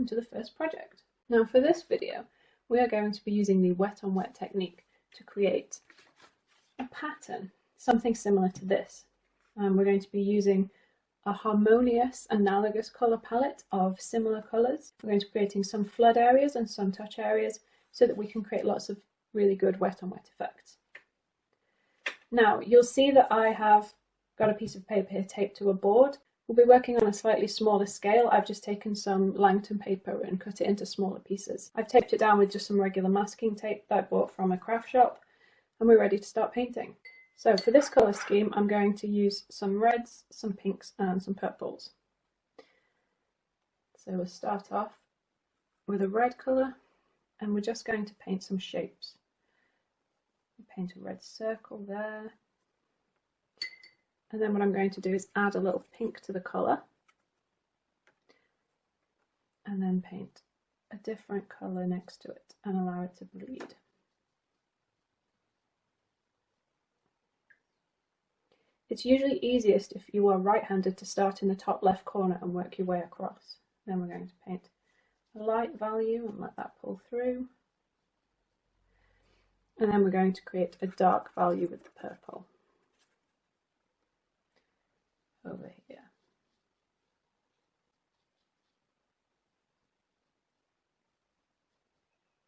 to the first project. Now for this video, we are going to be using the wet on wet technique to create a pattern, something similar to this. We're going to be using a harmonious analogous colour palette of similar colours. We're going to be creating some flood areas and some touch areas so that we can create lots of really good wet on wet effects. Now you'll see that I have got a piece of paper here taped to a board. We'll be working on a slightly smaller scale. I've just taken some Langton paper and cut it into smaller pieces. I've taped it down with just some regular masking tape that I bought from a craft shop, and we're ready to start painting. So for this colour scheme, I'm going to use some reds, some pinks and some purples. So we'll start off with a red colour, and we're just going to paint some shapes. We'll paint a red circle there. And then what I'm going to do is add a little pink to the colour, and then paint a different colour next to it and allow it to bleed. It's usually easiest if you are right-handed to start in the top left corner and work your way across. Then we're going to paint a light value and let that pull through. And then we're going to create a dark value with the purple over here.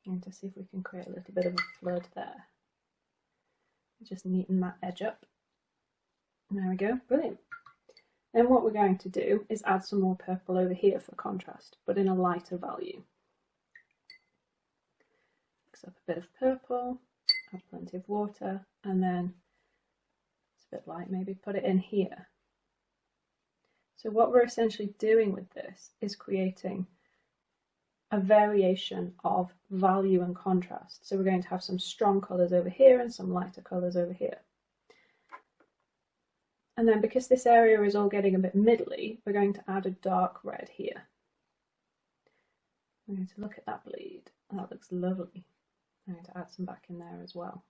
And to see if we can create a little bit of a flood there. Just neaten that edge up. There we go, brilliant. Then what we're going to do is add some more purple over here for contrast, but in a lighter value. Mix up a bit of purple, add plenty of water, and then it's a bit light, maybe put it in here. So what we're essentially doing with this is creating a variation of value and contrast. So we're going to have some strong colours over here and some lighter colours over here. And then because this area is all getting a bit middly, we're going to add a dark red here. I'm going to look at that bleed. That looks lovely. I'm going to add some back in there as well.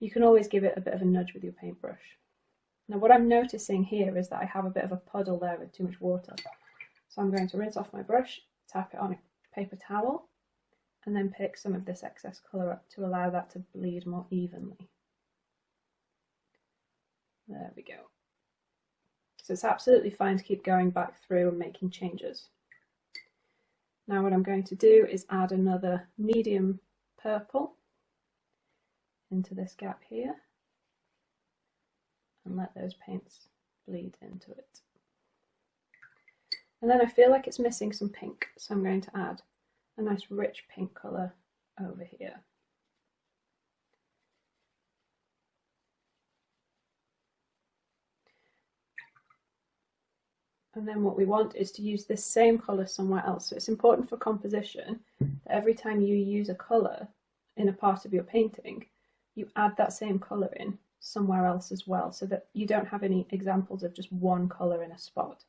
You can always give it a bit of a nudge with your paintbrush. Now what I'm noticing here is that I have a bit of a puddle there with too much water. So I'm going to rinse off my brush, tap it on a paper towel, and then pick some of this excess colour up to allow that to bleed more evenly. There we go. So it's absolutely fine to keep going back through and making changes. Now what I'm going to do is add another medium purple into this gap here and let those paints bleed into it. And then I feel like it's missing some pink, so I'm going to add a nice rich pink colour over here. And then what we want is to use this same colour somewhere else. So it's important for composition that every time you use a colour in a part of your painting, you add that same colour in somewhere else as well, so that you don't have any examples of just one colour in a spot.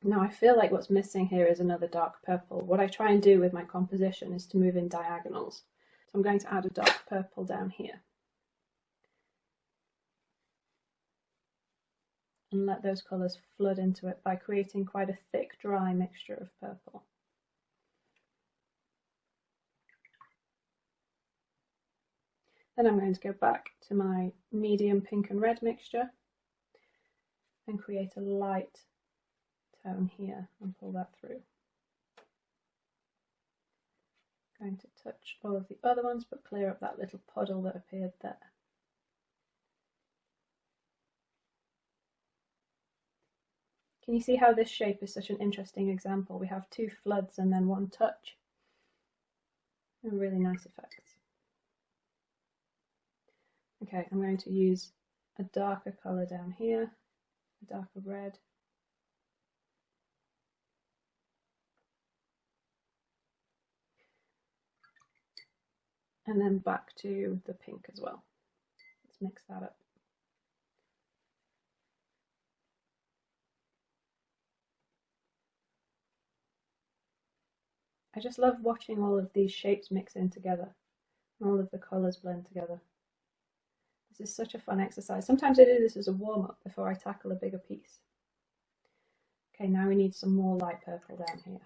Now I feel like what's missing here is another dark purple. What I try and do with my composition is to move in diagonals. So I'm going to add a dark purple down here. And let those colours flood into it by creating quite a thick, dry mixture of purple. Then I'm going to go back to my medium pink and red mixture and create a light tone here and pull that through. I'm going to touch all of the other ones but clear up that little puddle that appeared there. Can you see how this shape is such an interesting example? We have two floods and then one touch. And really nice effects. Okay, I'm going to use a darker colour down here, a darker red. And then back to the pink as well. Let's mix that up. I just love watching all of these shapes mix in together and all of the colours blend together. This is such a fun exercise. Sometimes I do this as a warm-up before I tackle a bigger piece. Okay, now we need some more light purple down here.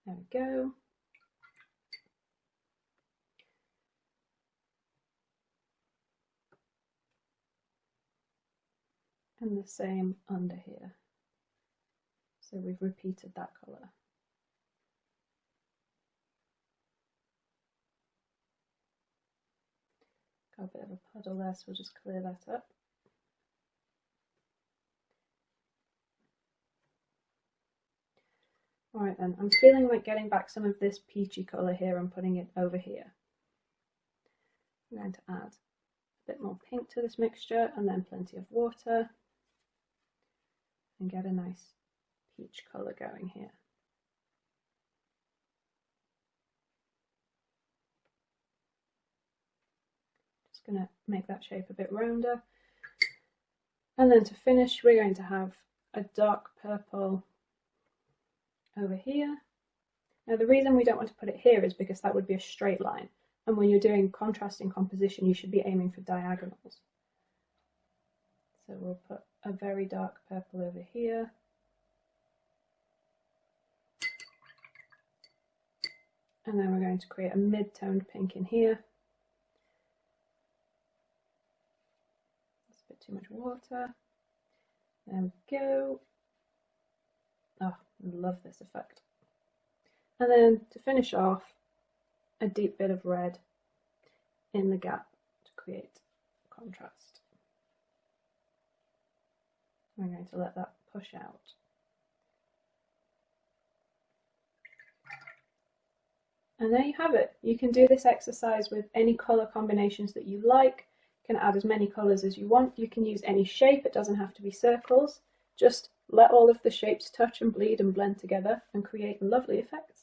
There we go. And the same under here. So we've repeated that colour. Got a bit of a puddle there, so we'll just clear that up. Alright then, I'm feeling like getting back some of this peachy colour here and putting it over here. I'm going to add a bit more pink to this mixture and then plenty of water and get a nice peach colour going here. Just going to make that shape a bit rounder. And then to finish, we're going to have a dark purple over here. Now the reason we don't want to put it here is because that would be a straight line, and when you're doing contrasting composition you should be aiming for diagonals. So we'll put a very dark purple over here. And then we're going to create a mid-toned pink in here. That's a bit too much water. There we go. Oh, I love this effect. And then to finish off, a deep bit of red in the gap to create contrast. We're going to let that push out. And there you have it. You can do this exercise with any colour combinations that you like. You can add as many colours as you want. You can use any shape, it doesn't have to be circles. Just let all of the shapes touch and bleed and blend together and create lovely effects.